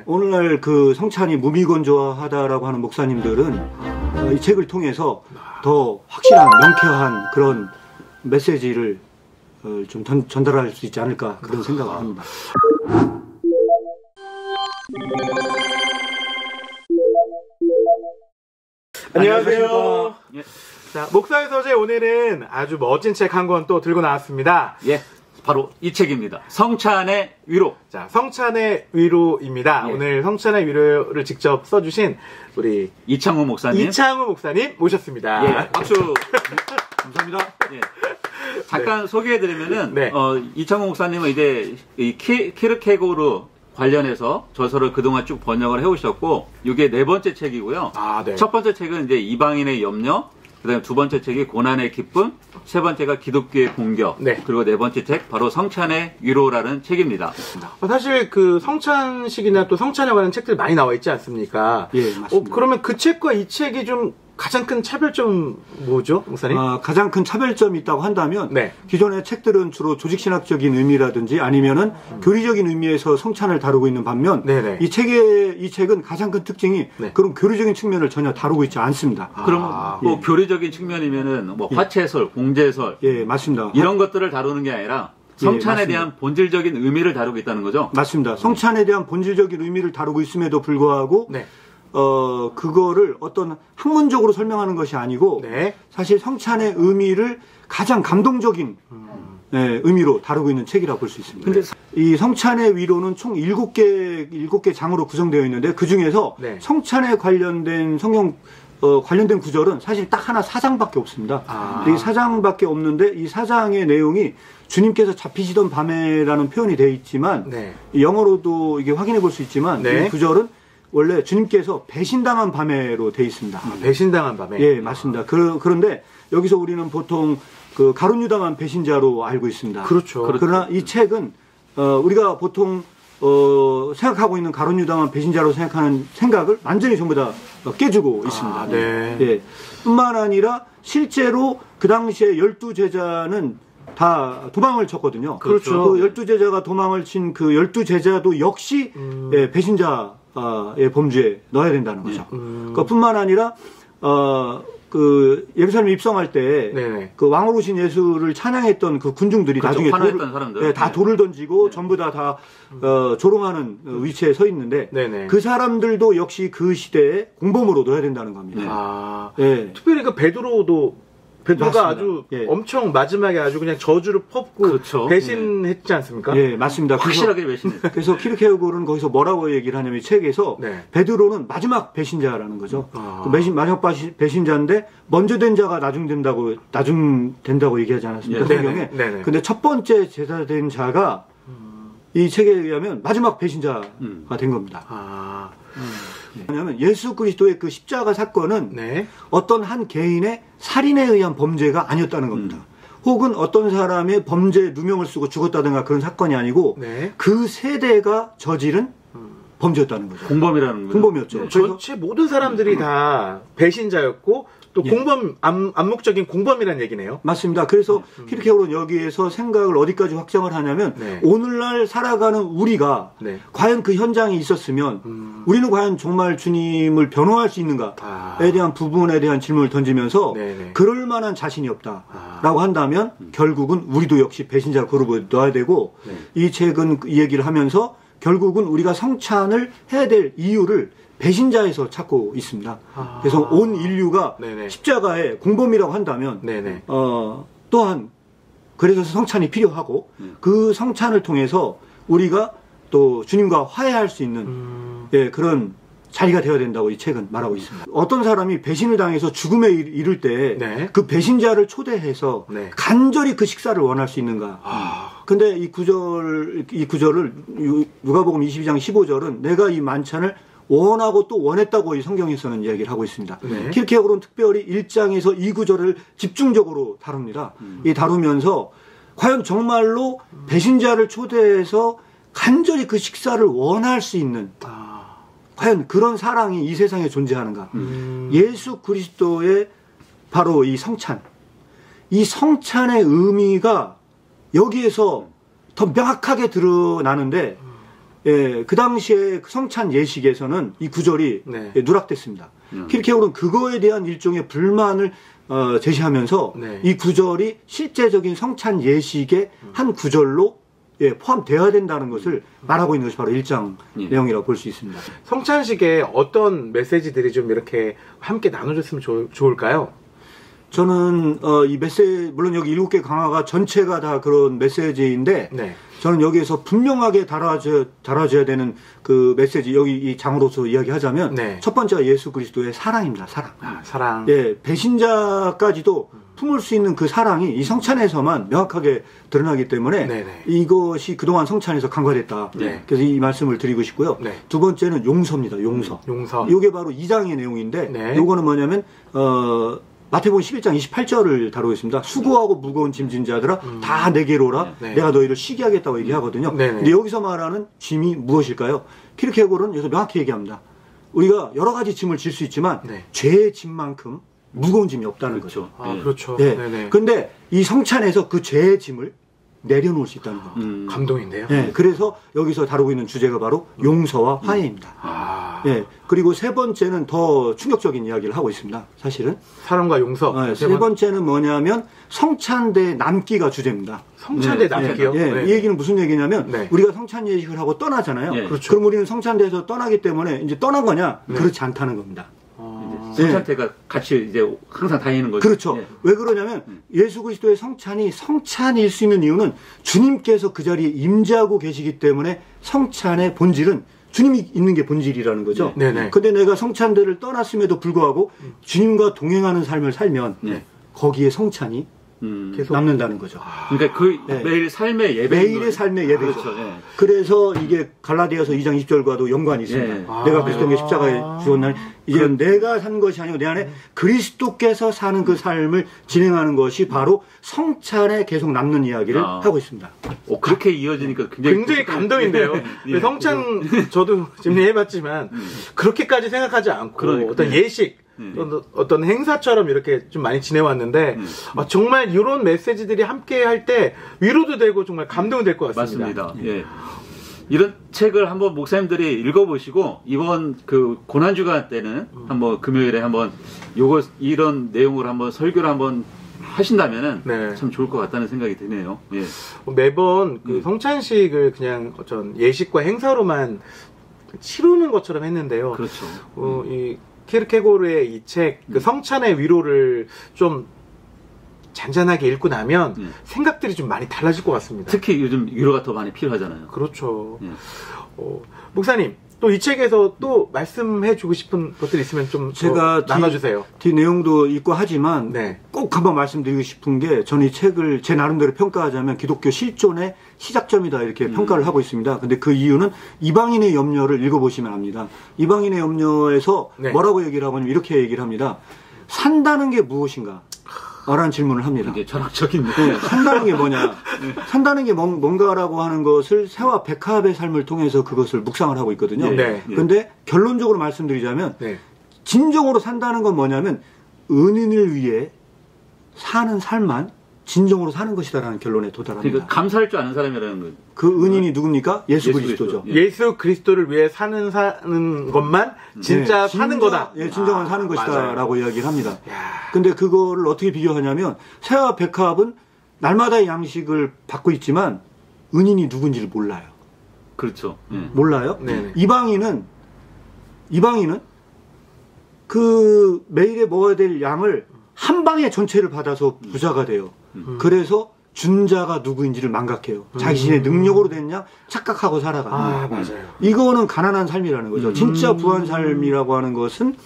오늘날 그 성찬이 무미건조하다라고 하는 목사님들은 이 책을 통해서 더 확실한 명쾌한 그런 메시지를 좀 전달할 수 있지 않을까 그런 생각을 합니다. 안녕하세요. 예. 자, 목사의 서재 오늘은 아주 멋진 책 한 권 또 들고 나왔습니다. 예. 바로 이 책입니다. 성찬의 위로. 자, 성찬의 위로입니다. 예. 오늘 성찬의 위로를 직접 써주신 우리 이창호 목사님. 이창호 목사님 모셨습니다. 예. 박수. 감사합니다. 예. 잠깐 소개해드리면은, 네. 이창호 목사님은 이제 이 키르케고르 관련해서 저서를 그동안 쭉 번역을 해오셨고, 이게 네 번째 책이고요. 아, 네. 첫 번째 책은 이제 이방인의 염려, 그 다음에 두 번째 책이 고난의 기쁨, 세 번째가 기독교의 공격, 네. 그리고 네 번째 책, 바로 성찬의 위로라는 책입니다. 사실 그 성찬식이나 또 성찬에 관한 책들 많이 나와 있지 않습니까? 예, 맞습니다. 그러면 그 책과 이 책이 좀 가장 큰 차별점 뭐죠, 목사님? 가장 큰 차별점이 있다고 한다면 네. 기존의 책들은 주로 조직신학적인 의미라든지 아니면은 교리적인 의미에서 성찬을 다루고 있는 반면 네네. 이 책은 가장 큰 특징이 네. 그런 교리적인 측면을 전혀 다루고 있지 않습니다. 그럼 뭐 예. 교리적인 측면이면은 뭐 화채설, 공제설 예, 맞습니다. 이런 것들을 다루는 게 아니라 성찬에 맞습니다. 대한 본질적인 의미를 다루고 있다는 거죠? 맞습니다. 성찬에 대한 본질적인 의미를 다루고 있음에도 불구하고 네. 그거를 어떤 학문적으로 설명하는 것이 아니고 네. 사실 성찬의 의미를 가장 감동적인 의미로 다루고 있는 책이라고 볼 수 있습니다. 근데 이 성찬의 위로는 총 7개 장으로 구성되어 있는데 그 중에서 네. 성찬에 관련된 성경 관련된 구절은 사실 딱 하나 4장밖에 없습니다. 이 4장밖에 없는데 이 4장의 내용이 주님께서 잡히시던 밤에라는 표현이 되어 있지만 네. 영어로도 이게 확인해 볼 수 있지만 네. 이 구절은 원래 주님께서 배신당한 밤에로 되어 있습니다. 배신당한 밤에. 예, 맞습니다. 그런데 여기서 우리는 보통 그 가룟 유다만 배신자로 알고 있습니다. 그렇죠. 그러나 이 책은 우리가 보통 생각하고 있는 가룟 유다만 배신자로 생각하는 생각을 완전히 전부 다 깨주고 있습니다. 네. 예. 뿐만 아니라 실제로 그 당시에 12제자는 다 도망을 쳤거든요. 그렇죠. 그 12제자가 도망을 친 그 12제자도 역시 예, 배신자의 범주에 넣어야 된다는 거죠. 그뿐만 아니라 그 예루살렘 입성할 때 그 왕으로 오신 예수를 찬양했던 그 군중들이 그렇죠. 나중에 환호했던 사람들. 예, 다 돌을 던지고 전부 다 조롱하는 위치에 서 있는데 네네. 그 사람들도 역시 그 시대에 공범으로 넣어야 된다는 겁니다. 예. 특별히 그 베드로가 맞습니다. 아주 예. 엄청 마지막에 아주 그냥 저주를 퍼붓고 그렇죠. 배신했지 않습니까? 예, 맞습니다. 확실하게 배신했어요. 그래서 키르케고르는 거기서 뭐라고 얘기를 하냐면 이 책에서 네. 베드로는 마지막 배신자라는 거죠. 그 마지막 배신자인데 먼저 된 자가 나중 된다고 얘기하지 않았습니까? 네. 성경에. 네네. 근데 첫 번째 제사 된 자가 이 책에 의하면 마지막 배신자가 된 겁니다. 왜냐하면 예수 그리스도의 그 십자가 사건은 네. 어떤 한 개인의 살인에 의한 범죄가 아니었다는 겁니다. 혹은 어떤 사람의 범죄에 누명을 쓰고 죽었다든가 그런 사건이 아니고 네. 그 세대가 저지른 범죄였다는 거죠. 공범이라는 거죠. 공범이었죠. 그래서 전체 모든 사람들이 다 배신자였고 또 암묵적인 공범이라는 얘기네요. 맞습니다. 그래서 키르케고르는 여기에서 생각을 어디까지 확장을 하냐면 오늘날 살아가는 우리가 과연 그 현장에 있었으면 우리는 과연 정말 주님을 변호할 수 있는가에 대한 부분에 대한 질문을 던지면서 그럴 만한 자신이 없다라고 한다면 결국은 우리도 역시 배신자 그룹에 넣어야 되고 이 책은 이 얘기를 하면서 결국은 우리가 성찬을 해야 될 이유를 배신자에서 찾고 있습니다. 그래서 온 인류가 십자가의 공범이라고 한다면 또한 그래서 성찬이 필요하고 그 성찬을 통해서 우리가 또 주님과 화해할 수 있는 그런 자리가 되어야 된다고 이 책은 말하고 있습니다. 어떤 사람이 배신을 당해서 죽음에 이를 때 그 배신자를 초대해서 간절히 그 식사를 원할 수 있는가. 근데 이 구절을 누가복음 22장 15절은 내가 이 만찬을 원하고 또 원했다고 이 성경에서는 이야기를 하고 있습니다. 키르케고르는 특별히 1장에서 이 구절을 집중적으로 다룹니다. 이 다루면서 과연 정말로 배신자를 초대해서 간절히 그 식사를 원할 수 있는 과연 그런 사랑이 이 세상에 존재하는가. 예수 그리스도의 바로 이 성찬, 이 성찬의 의미가 여기에서 더 명확하게 드러나는데 예, 그 당시에 성찬 예식에서는 이 구절이 네. 예, 누락됐습니다. 키르케고르는 그거에 대한 일종의 불만을 제시하면서 네. 이 구절이 실제적인 성찬 예식의 한 구절로 예, 포함되어야 된다는 것을 말하고 있는 것이 바로 1장 내용이라고 볼 수 있습니다. 성찬식에 어떤 메시지들이 좀 이렇게 함께 나눠줬으면 좋을까요? 저는 이 메시지, 물론 여기 7개 강화가 전체가 다 그런 메시지인데 네. 저는 여기에서 분명하게 달아줘야 되는 그 메시지, 여기 이 장으로서 이야기하자면 네. 첫 번째가 예수 그리스도의 사랑입니다. 사랑. 사랑. 예, 배신자까지도 품을 수 있는 그 사랑이 이 성찬에서만 명확하게 드러나기 때문에 네네. 이것이 그동안 성찬에서 간과됐다. 네. 그래서 이 말씀을 드리고 싶고요. 네. 두 번째는 용서입니다. 용서. 용서. 이게 바로 2장의 내용인데 네. 요거는 뭐냐면 마태복음 11장 28절을 다루고 있습니다. 수고하고 무거운 짐진 자들아 다 내게로 오라. 네. 내가 너희를 쉬게 하겠다고 얘기하거든요. 네네. 근데 여기서 말하는 짐이 무엇일까요? 키르케고르는 여기서 명확히 얘기합니다. 우리가 여러 가지 짐을 질 수 있지만 네. 죄의 짐만큼 무거운 짐이 없다는 그렇죠. 거죠. 아, 그렇죠. 예. 네네. 근데 이 성찬에서 그 죄의 짐을 내려놓을 수 있다는 겁니다. 감동인데요. 예, 그래서 여기서 다루고 있는 주제가 바로 용서와 화해입니다. 아. 예, 그리고 세 번째는 더 충격적인 이야기를 하고 있습니다. 사실은. 사랑과 용서. 세 번째는 뭐냐면 성찬대 남기가 주제입니다. 성찬대 남기요? 예, 네. 이 얘기는 무슨 얘기냐면 네. 우리가 성찬 예식을 하고 떠나잖아요. 네. 그렇죠. 그럼 우리는 성찬대에서 떠나기 때문에 이제 떠난 거냐? 그렇지 않다는 겁니다. 성찬태가 같이 이제 항상 다니는 거죠. 그렇죠. 예. 왜 그러냐면 예수 그리스도의 성찬이 성찬일 수 있는 이유는 주님께서 그 자리에 임재하고 계시기 때문에 성찬의 본질은 주님이 있는 게 본질이라는 거죠. 네네. 근데 내가 성찬대를 떠났음에도 불구하고 주님과 동행하는 삶을 살면 네. 거기에 성찬이 계속 남는다는 거죠. 그러니까 그 네. 매일 삶의 예배. 매일의 삶의 예배죠. 그렇죠. 예. 그래서 이게 갈라디아서 2장 20절과도 연관이 있습니다. 예. 내가 그리스도께 십자가에 죽었나니 이제 내가 산 것이 아니고 내 안에 그리스도께서 사는 그 삶을 진행하는 것이 바로 성찬에 계속 남는 이야기를 하고 있습니다. 그렇게 이어지니까 굉장히 감동인데요. 예. 성찬 저도 준비해봤지만 그렇게까지 생각하지 않고 그러니까. 어떤 예식 어떤 행사처럼 이렇게 좀 많이 지내왔는데 정말 이런 메시지들이 함께 할 때 위로도 되고 정말 감동이 될 것 같습니다. 맞습니다. 예. 이런 책을 한번 목사님들이 읽어보시고 이번 그 고난주간 때는 한번 금요일에 한번 이런 내용으로 한번 설교를 한번 하신다면은 네. 참 좋을 것 같다는 생각이 드네요. 예. 매번 그 성찬식을 그냥 어떤 예식과 행사로만 치르는 것처럼 했는데요. 그렇죠. 이 키르케고르의 이 책, 그 성찬의 위로를 좀 잔잔하게 읽고 나면 생각들이 좀 많이 달라질 것 같습니다. 특히 요즘 위로가 더 많이 필요하잖아요. 그렇죠. 예. 목사님, 또 이 책에서 또 말씀해 주고 싶은 것들이 있으면 좀 제가 나눠주세요. 뒤 내용도 있고 하지만 네. 꼭 한번 말씀드리고 싶은 게 저는 이 책을 제 나름대로 평가하자면 기독교 실존의 시작점이다 이렇게 평가를 하고 있습니다. 근데 그 이유는 이방인의 염려를 읽어보시면 압니다. 이방인의 염려에서 네. 뭐라고 얘기를 하냐면 이렇게 얘기를 합니다. 산다는 게 무엇인가? 라는 질문을 합니다. 이게 철학적인. 네, 산다는 게 뭐냐? 산다는 게 뭔가라고 하는 것을 새와 백합의 삶을 통해서 그것을 묵상을 하고 있거든요. 네. 근데 결론적으로 말씀드리자면 네. 진정으로 산다는 건 뭐냐면 은인을 위해 사는 삶만 진정으로 사는 것이다라는 결론에 도달합니다. 그러니까 감사할 줄 아는 사람이라는 거죠. 그 은인이 누굽니까? 예수 그리스도죠. 예. 예수 그리스도를 위해 사는 것만 진짜 사는 거다. 예, 진정한 사는 맞아요. 것이다라고 이야기를 합니다. 야. 근데 그거를 어떻게 비교하냐면 새와 백합은 날마다의 양식을 받고 있지만 은인이 누군지를 몰라요. 그렇죠. 예. 몰라요? 네네. 이방인은 그 매일에 먹어야 될 양을 한 방에 전체를 받아서 부자가 돼요. 그래서 준 자가 누구인지를 망각해요. 자신의 능력으로 됐냐 착각하고 살아가는. 맞아요. 이거는 가난한 삶이라는 거죠. 진짜 부한 삶이라고 하는 것은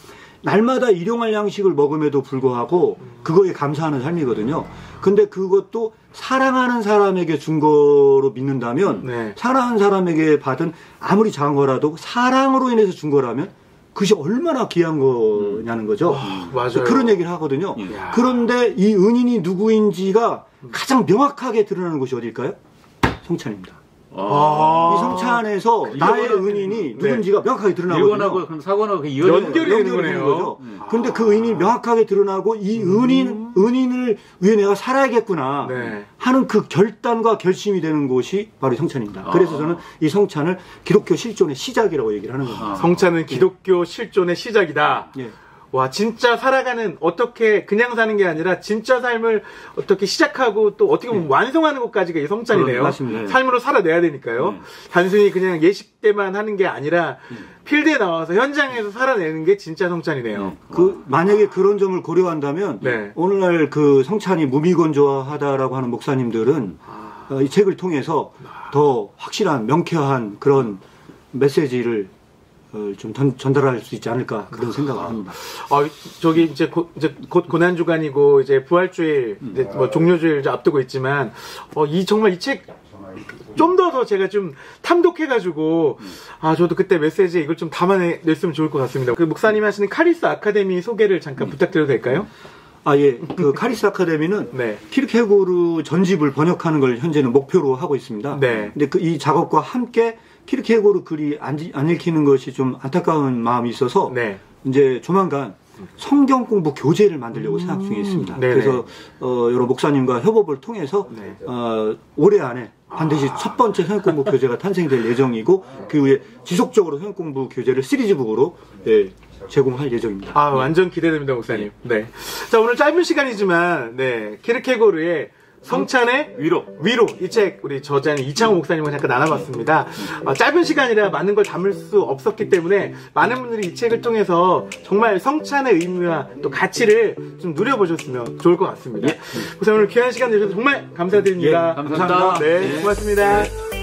날마다 일용할 양식을 먹음에도 불구하고 그거에 감사하는 삶이거든요. 근데 그것도 사랑하는 사람에게 준 거로 믿는다면 네. 사랑하는 사람에게 받은 아무리 작은 거라도 사랑으로 인해서 준 거라면 그것이 얼마나 귀한 거냐는 거죠. 맞아요. 그런 얘기를 하거든요. 예. 그런데 이 은인이 누구인지가 가장 명확하게 드러나는 곳이 어딜까요? 성찬입니다. 이 성찬에서 나의 은인이 누군지가 명확하게 드러나거든요. 1권하고 그럼 4권하고 연결이 되는 되는 거네요. 거죠. 근데 그 은인이 명확하게 드러나고 이 은인 은인을 위해 내가 살아야겠구나 네. 하는 그 결단과 결심이 되는 곳이 바로 성찬입니다. 그래서 저는 이 성찬을 기독교 실존의 시작이라고 얘기를 하는 겁니다. 성찬은 기독교 실존의 시작이다. 예. 와, 진짜 살아가는, 어떻게 그냥 사는 게 아니라 진짜 삶을 어떻게 시작하고 또 어떻게 보면 완성하는 것까지가 이 성찬이네요. 맞습니다. 삶으로 살아내야 되니까요. 단순히 그냥 예식 때만 하는 게 아니라 필드에 나와서 현장에서 살아내는 게 진짜 성찬이네요. 만약에 그런 점을 고려한다면 네. 오늘날 그 성찬이 무미건조하다라고 하는 목사님들은 이 책을 통해서 더 확실한 명쾌한 그런 메시지를 좀 전달할 수 있지 않을까 그런 생각을 합니다. 저기 이제 곧 고난주간이고 이제 부활주일, 이제 뭐 종료주일 이제 앞두고 있지만 정말 이 책 좀 더 제가 좀 탐독해가지고 저도 그때 메시지에 이걸 좀 담아냈으면 좋을 것 같습니다. 그 목사님 하시는 카리스 아카데미 소개를 잠깐 부탁드려도 될까요? 예. 그 카리스 아카데미는 네. 키르케고르 전집을 번역하는 걸 현재는 목표로 하고 있습니다. 네. 근데 이 작업과 함께 키르케고르 글이 안 읽히는 것이 좀 안타까운 마음이 있어서 네. 이제 조만간 성경 공부 교재를 만들려고 생각 중에 있습니다. 네네. 그래서 여러 목사님과 협업을 통해서 네. 올해 안에 반드시 첫 번째 성경 공부 교재가 탄생될 예정이고 그 후에 지속적으로 성경 공부 교재를 시리즈북으로 제공할 예정입니다. 완전 기대됩니다, 목사님. 네. 자, 오늘 짧은 시간이지만 키르케고르의 성찬의 위로 이 책 우리 저자는 이창호 목사님과 잠깐 나눠봤습니다. 짧은 시간이라 많은 걸 담을 수 없었기 때문에 많은 분들이 이 책을 통해서 정말 성찬의 의미와 또 가치를 좀 누려보셨으면 좋을 것 같습니다. 목사님 오늘 귀한 시간 내주셔서 정말 감사드립니다. 감사합니다. 네, 고맙습니다.